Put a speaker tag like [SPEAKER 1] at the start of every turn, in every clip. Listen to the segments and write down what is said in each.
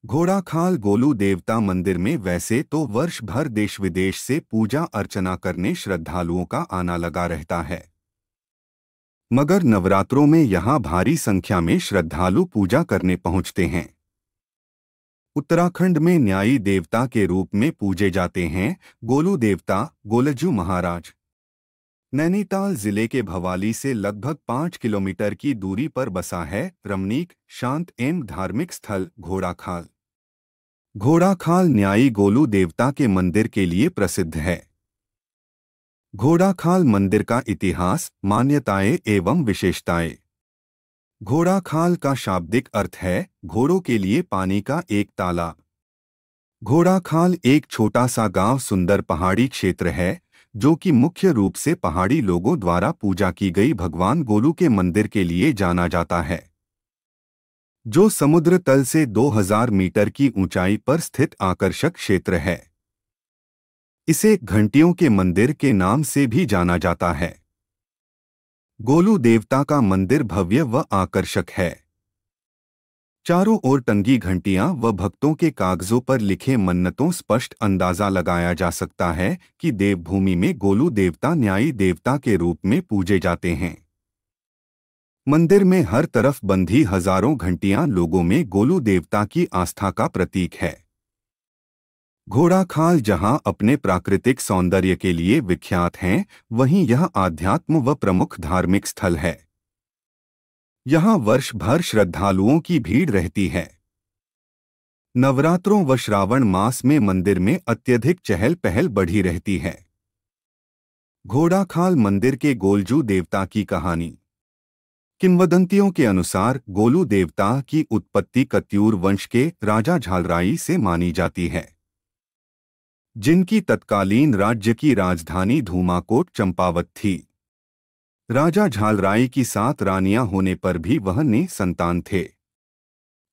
[SPEAKER 1] घोड़ाखाल गोलू देवता मंदिर में वैसे तो वर्ष भर देश विदेश से पूजा अर्चना करने श्रद्धालुओं का आना लगा रहता है, मगर नवरात्रों में यहां भारी संख्या में श्रद्धालु पूजा करने पहुंचते हैं। उत्तराखंड में न्यायी देवता के रूप में पूजे जाते हैं गोलू देवता गोलजू महाराज। नैनीताल जिले के भवाली से लगभग 5 किलोमीटर की दूरी पर बसा है रमणीक, शांत एवं धार्मिक स्थल घोड़ाखाल। घोड़ाखाल न्यायी गोलू देवता के मंदिर के लिए प्रसिद्ध है। घोड़ाखाल मंदिर का इतिहास, मान्यताएं एवं विशेषताएं। घोड़ाखाल का शाब्दिक अर्थ है घोड़ों के लिए पानी का एक तालाब। घोड़ाखाल एक छोटा सा गांव सुंदर पहाड़ी क्षेत्र है जो कि मुख्य रूप से पहाड़ी लोगों द्वारा पूजा की गई भगवान गोलू के मंदिर के लिए जाना जाता है, जो समुद्र तल से 2000 मीटर की ऊंचाई पर स्थित आकर्षक क्षेत्र है। इसे घंटियों के मंदिर के नाम से भी जाना जाता है। गोलू देवता का मंदिर भव्य व आकर्षक है। चारों ओर टंगी घंटियां व भक्तों के कागजों पर लिखे मन्नतों स्पष्ट अंदाजा लगाया जा सकता है कि देवभूमि में गोलू देवता न्यायी देवता के रूप में पूजे जाते हैं। मंदिर में हर तरफ बंधी हजारों घंटियां लोगों में गोलू देवता की आस्था का प्रतीक है। घोड़ाखाल जहां अपने प्राकृतिक सौंदर्य के लिए विख्यात हैं, वहीं यह आध्यात्म व प्रमुख धार्मिक स्थल है। यहां वर्ष भर श्रद्धालुओं की भीड़ रहती है। नवरात्रों व श्रावण मास में मंदिर में अत्यधिक चहल पहल बढ़ी रहती है। घोड़ाखाल मंदिर के गोलजू देवता की कहानी। किंवदंतियों के अनुसार गोलू देवता की उत्पत्ति कत्यूर वंश के राजा झालराई से मानी जाती है, जिनकी तत्कालीन राज्य की राजधानी धूमाकोट चंपावत थी। राजा झालराई की 7 रानियां होने पर भी वह निसंतान थे।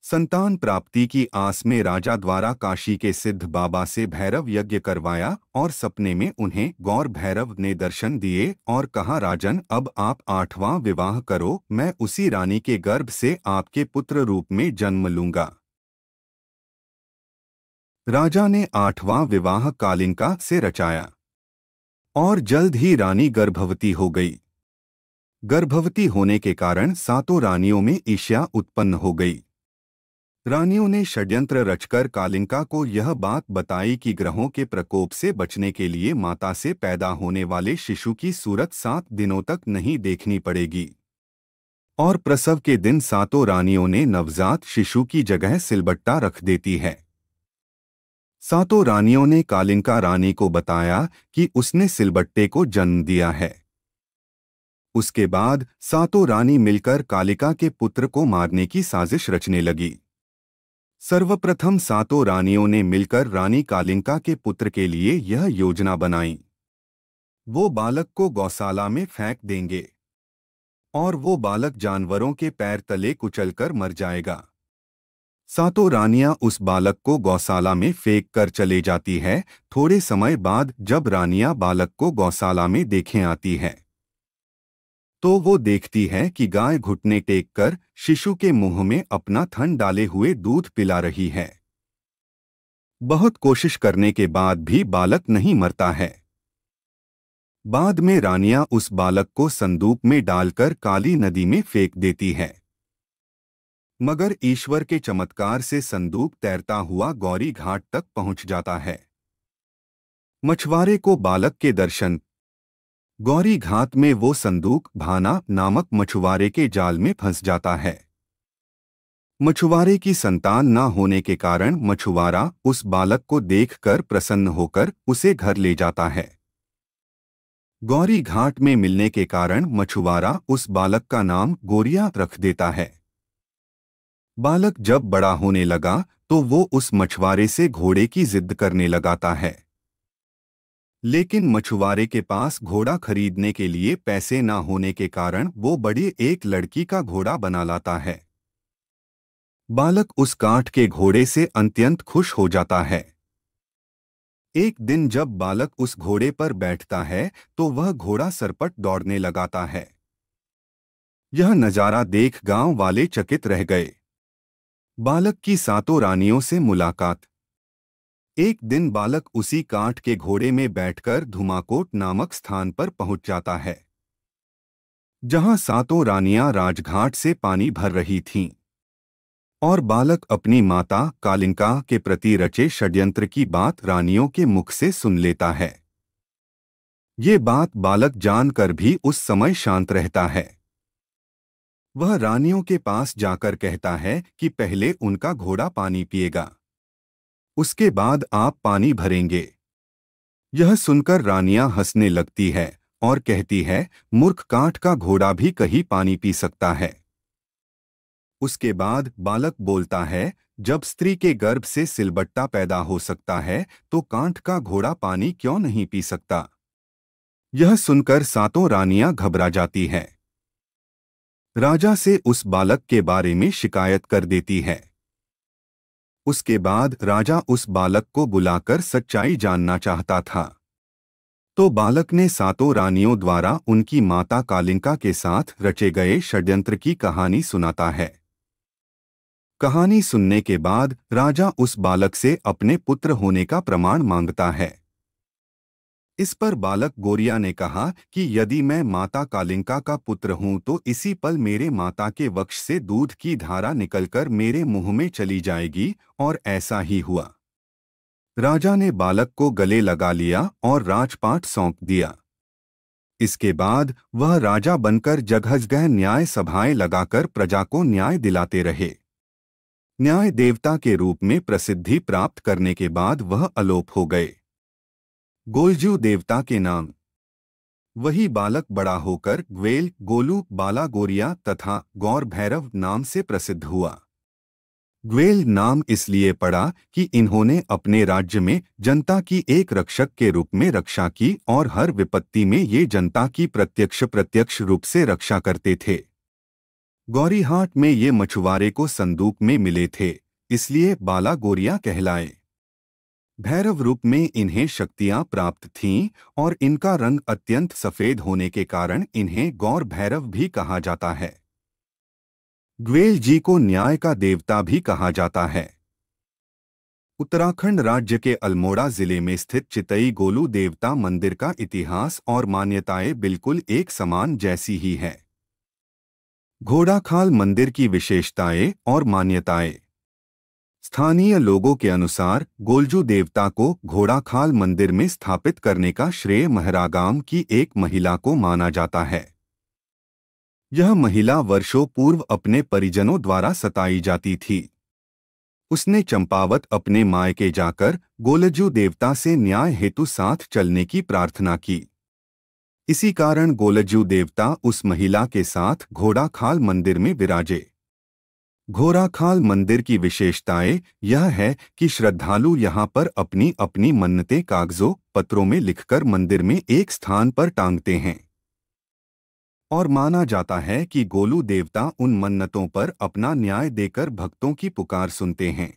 [SPEAKER 1] संतान प्राप्ति की आस में राजा द्वारा काशी के सिद्ध बाबा से भैरव यज्ञ करवाया और सपने में उन्हें गौर भैरव ने दर्शन दिए और कहा, राजन, अब आप 8वां विवाह करो, मैं उसी रानी के गर्भ से आपके पुत्र रूप में जन्म लूंगा। राजा ने 8वां विवाह कालिंका से रचाया और जल्द ही रानी गर्भवती हो गई। गर्भवती होने के कारण 7 रानियों में ईर्ष्या उत्पन्न हो गई। रानियों ने षड्यंत्र रचकर कालिंका को यह बात बताई कि ग्रहों के प्रकोप से बचने के लिए माता से पैदा होने वाले शिशु की सूरत 7 दिनों तक नहीं देखनी पड़ेगी, और प्रसव के दिन 7 रानियों ने नवजात शिशु की जगह सिलबट्टा रख देती है। 7 रानियों ने कालिंका रानी को बताया कि उसने सिलबट्टे को जन्म दिया है। उसके बाद 7 रानी मिलकर कालिका के पुत्र को मारने की साजिश रचने लगी। सर्वप्रथम 7 रानियों ने मिलकर रानी कालिंका के पुत्र के लिए यह योजना बनाई। वो बालक को गौशाला में फेंक देंगे और वो बालक जानवरों के पैर तले कुचलकर मर जाएगा। 7 रानियां उस बालक को गौशाला में फेंक कर चले जाती है। थोड़े समय बाद जब रानियां बालक को गौशाला में देखें आती है, तो वो देखती है कि गाय घुटने टेक कर शिशु के मुंह में अपना थन डाले हुए दूध पिला रही है। बहुत कोशिश करने के बाद भी बालक नहीं मरता है। बाद में रानियां उस बालक को संदूक में डालकर काली नदी में फेंक देती है, मगर ईश्वर के चमत्कार से संदूक तैरता हुआ गौरी घाट तक पहुंच जाता है। मछुआरे को बालक के दर्शन। गौरी घाट में वो संदूक भाना नामक मछुआरे के जाल में फंस जाता है। मछुआरे की संतान न होने के कारण मछुआरा उस बालक को देखकर प्रसन्न होकर उसे घर ले जाता है। गौरी घाट में मिलने के कारण मछुआरा उस बालक का नाम गोरिया रख देता है। बालक जब बड़ा होने लगा तो वो उस मछुआरे से घोड़े की जिद करने लगाता है, लेकिन मछुआरे के पास घोड़ा खरीदने के लिए पैसे न होने के कारण वो बड़ी एक लड़की का घोड़ा बना लाता है। बालक उस काठ के घोड़े से अत्यंत खुश हो जाता है। एक दिन जब बालक उस घोड़े पर बैठता है तो वह घोड़ा सरपट दौड़ने लगाता है। यह नजारा देख गांव वाले चकित रह गए। बालक की सातों रानियों से मुलाकात। एक दिन बालक उसी काठ के घोड़े में बैठकर धुमाकोट नामक स्थान पर पहुंच जाता है, जहां सातों रानियां राजघाट से पानी भर रही थीं। और बालक अपनी माता कालिंका के प्रति रचे षड्यंत्र की बात रानियों के मुख से सुन लेता है। ये बात बालक जानकर भी उस समय शांत रहता है। वह रानियों के पास जाकर कहता है कि पहले उनका घोड़ा पानी पिएगा, उसके बाद आप पानी भरेंगे। यह सुनकर रानियां हंसने लगती है और कहती है, मूर्ख, काठ का घोड़ा भी कहीं पानी पी सकता है। उसके बाद बालक बोलता है, जब स्त्री के गर्भ से सिलबट्टा पैदा हो सकता है तो काठ का घोड़ा पानी क्यों नहीं पी सकता। यह सुनकर सातों रानियां घबरा जाती हैं। राजा से उस बालक के बारे में शिकायत कर देती है। उसके बाद राजा उस बालक को बुलाकर सच्चाई जानना चाहता था। तो बालक ने सातों रानियों द्वारा उनकी माता कालिंका के साथ रचे गए षड्यंत्र की कहानी सुनाता है। कहानी सुनने के बाद राजा उस बालक से अपने पुत्र होने का प्रमाण मांगता है। इस पर बालक गोरिया ने कहा कि यदि मैं माता कालिंका का पुत्र हूं तो इसी पल मेरे माता के वक्ष से दूध की धारा निकलकर मेरे मुंह में चली जाएगी, और ऐसा ही हुआ। राजा ने बालक को गले लगा लिया और राजपाट सौंप दिया। इसके बाद वह राजा बनकर जगह न्याय सभाएं लगाकर प्रजा को न्याय दिलाते रहे। न्याय देवता के रूप में प्रसिद्धि प्राप्त करने के बाद वह अलोप हो गए। गोलजू देवता के नाम। वही बालक बड़ा होकर ग्वेल, गोलू, बाला गोरिया तथा गौर भैरव नाम से प्रसिद्ध हुआ। ग्वेल नाम इसलिए पड़ा कि इन्होंने अपने राज्य में जनता की एक रक्षक के रूप में रक्षा की और हर विपत्ति में ये जनता की प्रत्यक्ष रूप से रक्षा करते थे। गौरीहाट में ये मछुआरे को संदूक में मिले थे, इसलिए बाला गोरिया कहलाए। भैरव रूप में इन्हें शक्तियां प्राप्त थीं और इनका रंग अत्यंत सफेद होने के कारण इन्हें गौर भैरव भी कहा जाता है। ग्वेल जी को न्याय का देवता भी कहा जाता है। उत्तराखंड राज्य के अल्मोड़ा जिले में स्थित चितई गोलू देवता मंदिर का इतिहास और मान्यताएं बिल्कुल एक समान जैसी ही है। घोड़ाखाल मंदिर की विशेषताएं और मान्यताएं। स्थानीय लोगों के अनुसार गोलजू देवता को घोड़ाखाल मंदिर में स्थापित करने का श्रेय महरागाम की एक महिला को माना जाता है। यह महिला वर्षों पूर्व अपने परिजनों द्वारा सताई जाती थी। उसने चंपावत अपने मायके जाकर गोलजू देवता से न्याय हेतु साथ चलने की प्रार्थना की। इसी कारण गोलजू देवता उस महिला के साथ घोड़ाखाल मंदिर में विराजे। घोड़ाखाल मंदिर की विशेषताएं यह है कि श्रद्धालु यहां पर अपनी अपनी मन्नतें कागजों पत्रों में लिखकर मंदिर में एक स्थान पर टांगते हैं। और माना जाता है कि गोलू देवता उन मन्नतों पर अपना न्याय देकर भक्तों की पुकार सुनते हैं,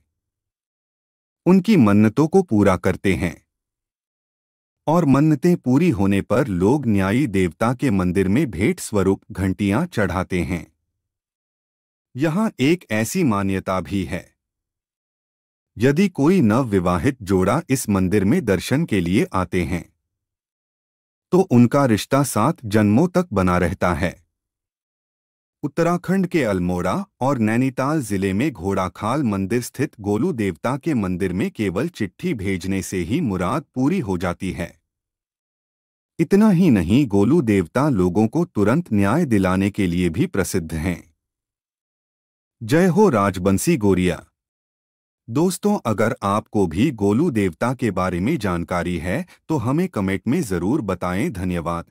[SPEAKER 1] उनकी मन्नतों को पूरा करते हैं। और मन्नतें पूरी होने पर लोग न्यायी देवता के मंदिर में भेंट स्वरूप घंटियां चढ़ाते हैं। यहाँ एक ऐसी मान्यता भी है, यदि कोई नवविवाहित जोड़ा इस मंदिर में दर्शन के लिए आते हैं तो उनका रिश्ता 7 जन्मों तक बना रहता है। उत्तराखंड के अल्मोड़ा और नैनीताल जिले में घोड़ाखाल मंदिर स्थित गोलू देवता के मंदिर में केवल चिट्ठी भेजने से ही मुराद पूरी हो जाती है। इतना ही नहीं, गोलू देवता लोगों को तुरंत न्याय दिलाने के लिए भी प्रसिद्ध हैं। जय हो राजबंसी गोरिया। दोस्तों, अगर आपको भी गोलू देवता के बारे में जानकारी है तो हमें कमेंट में जरूर बताएं। धन्यवाद।